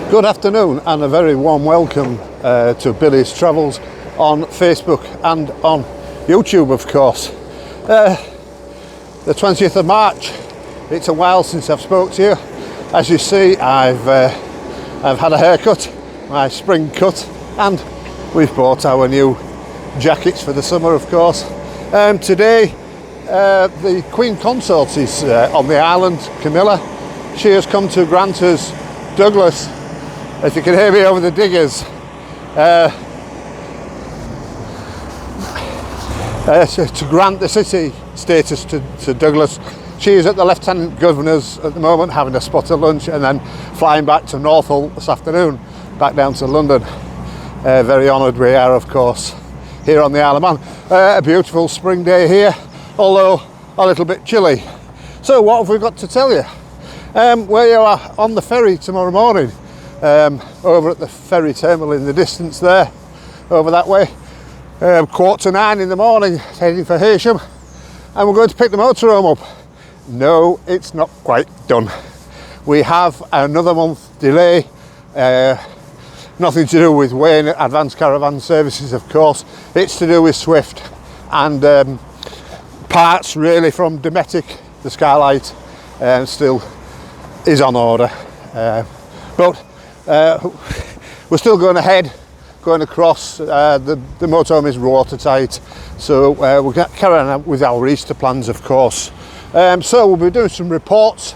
Good afternoon and a very warm welcome to Billy's Travels on Facebook and on YouTube, of course. The 20th of March, it's a while since I've spoke to you. As you see, I've had a haircut, my spring cut, and we've bought our new jackets for the summer, of course. Today, the Queen Consort is on the island, Camilla. She has come to grant us Douglas, as you can hear me over the diggers, to grant the city status to Douglas. She is at the Lieutenant Governor's at the moment, having a spot of lunch, and then flying back to Northull this afternoon, back down to London. Very honoured we are, of course, here on the Isle of Man. A beautiful spring day here, although a little bit chilly. So what have we got to tell you? We are on the ferry tomorrow morning, over at the ferry terminal in the distance there, over that way. 8:45 in the morning, heading for Heysham, and we're going to pick the motorhome up. No, it's not quite done. We have another month delay, nothing to do with Wayne Advanced Caravan Services, of course. It's to do with Swift and parts really from Dometic. The Skylight still is on order, but we're still going ahead, going across. The motorhome is watertight, so we'll carry on with our Easter plans, of course. So we'll be doing some reports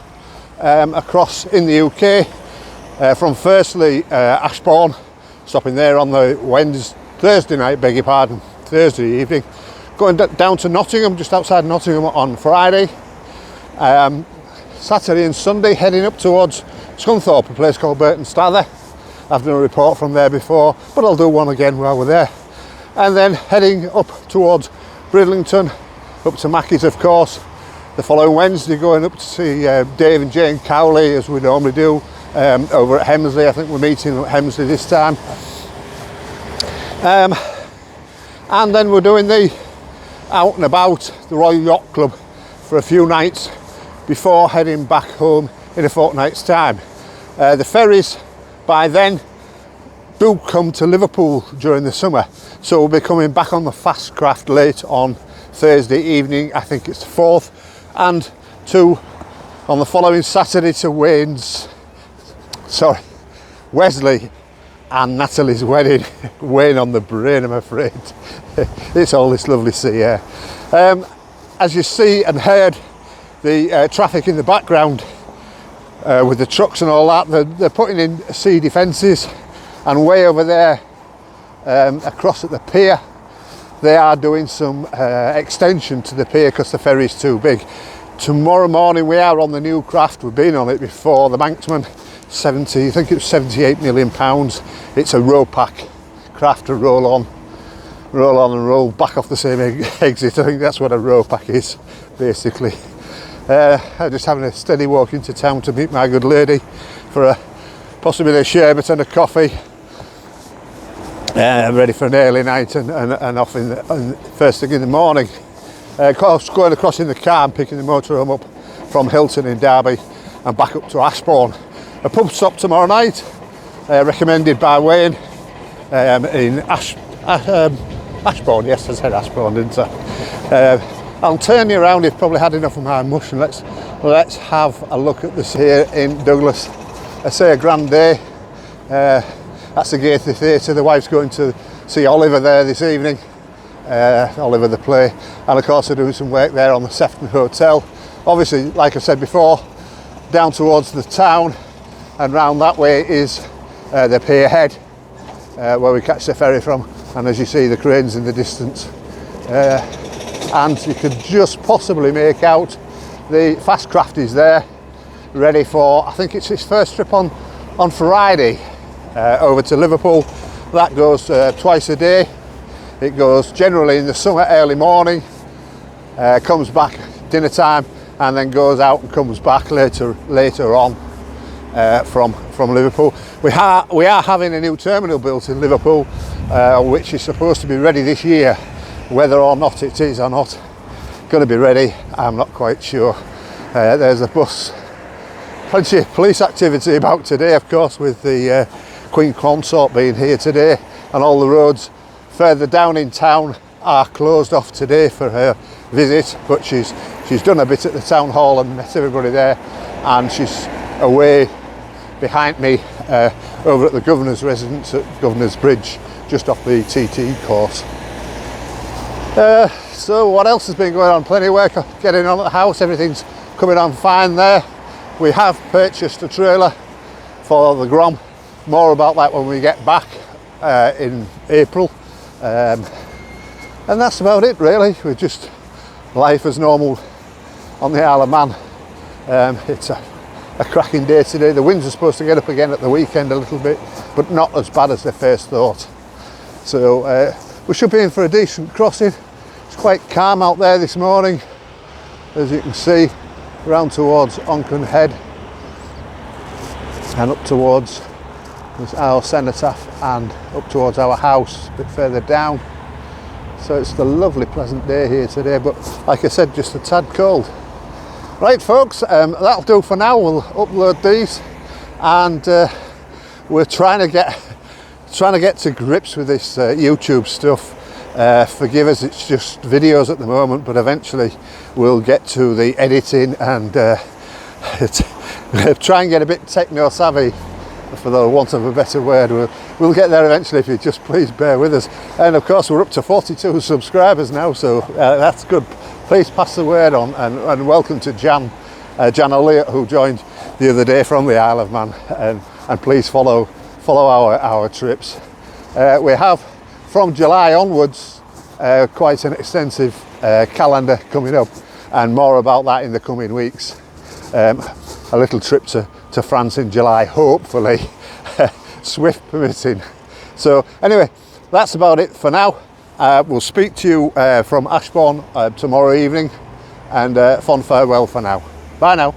across in the UK, from firstly Ashbourne, stopping there on the Thursday night, beg your pardon, Thursday evening, going down to Nottingham, just outside Nottingham on Friday. Saturday and Sunday heading up towards Scunthorpe, a place called Burton Stather. I've done a report from there before, but I'll do one again while we're there. And then heading up towards Bridlington, up to Mackie's, of course. The following Wednesday going up to see Dave and Jane Cowley, as we normally do, over at Hemsley. I think we're meeting at Hemsley this time. And then we're doing the out and about, the Royal Yacht Club, for a few nights before heading back home in a fortnight's time. The ferries by then do come to Liverpool during the summer, so we'll be coming back on the Fastcraft late on Thursday evening, I think it's the 4th, and on the following Saturday to Wesley and Natalie's wedding. Wayne on the brain, I'm afraid. It's all this lovely sea air. As you see and heard, the traffic in the background with the trucks and all that, they're putting in sea defences, and way over there across at the pier they are doing some extension to the pier because the ferry's too big. Tomorrow morning we are on the new craft. We've been on it before, the Manxman, I think it was 78 million pounds. It's a RoPac craft, to roll on and roll back off the same exit. I think that's what a RoPac is, basically. I'm just having a steady walk into town to meet my good lady for possibly a sherbet and a coffee. I'm ready for an early night and off first thing in the morning. Of course, going across in the car and picking the motorhome up from Hilton in Derby and back up to Ashbourne. A pub stop tomorrow night, recommended by Wayne, in Ashbourne. Yes, I said Ashbourne, didn't I? I'll turn you around. You've probably had enough of my mush, and let's have a look at this here in Douglas. I say a grand day. That's the Gaithy Theatre. The wife's going to see Oliver there this evening, Oliver the play, and of course they're doing some work there on the Sefton Hotel. Obviously, like I said before, down towards the town and round that way is the pier head, where we catch the ferry from, and as you see, the cranes in the distance. And you could just possibly make out the Fastcraft is there, ready for, I think it's his first trip on Friday over to Liverpool. That goes twice a day. It goes generally in the summer early morning, comes back dinner time, and then goes out and comes back later on from Liverpool. We are having a new terminal built in Liverpool, which is supposed to be ready this year. Whether or not it is or not going to be ready, I'm not quite sure. There's a bus Plenty of police activity about today, of course, with the Queen Consort being here today, and all the roads further down in town are closed off today for her visit, but she's done a bit at the town hall and met everybody there, and she's away behind me over at the Governor's residence at Governor's Bridge, just off the TT course. So what else has been going on? Plenty of work getting on at the house, everything's coming on fine there. We have purchased a trailer for the Grom, more about that when we get back in April. And that's about it really. We're just life as normal on the Isle of Man. It's a cracking day today. The winds are supposed to get up again at the weekend a little bit, but not as bad as they first thought. So we should be in for a decent crossing. It's quite calm out there this morning, as you can see, round towards Onchan Head and up towards our cenotaph and up towards our house a bit further down. So it's a lovely pleasant day here today, but like I said, just a tad cold. Right folks, that'll do for now. We'll upload these, and we're trying to get to grips with this YouTube stuff. Forgive us, it's just videos at the moment, but eventually we'll get to the editing and try and get a bit techno savvy, for the want of a better word. We'll get there eventually, if you just please bear with us. And of course we're up to 42 subscribers now, so that's good. Please pass the word on, and welcome to Jan Elliott, who joined the other day from the Isle of Man, and please follow our trips. We have from July onwards quite an extensive calendar coming up, and more about that in the coming weeks. A little trip to France in July, hopefully, Swift permitting. So anyway, that's about it for now. We'll speak to you from Ashbourne tomorrow evening, and fond farewell for now. Bye now.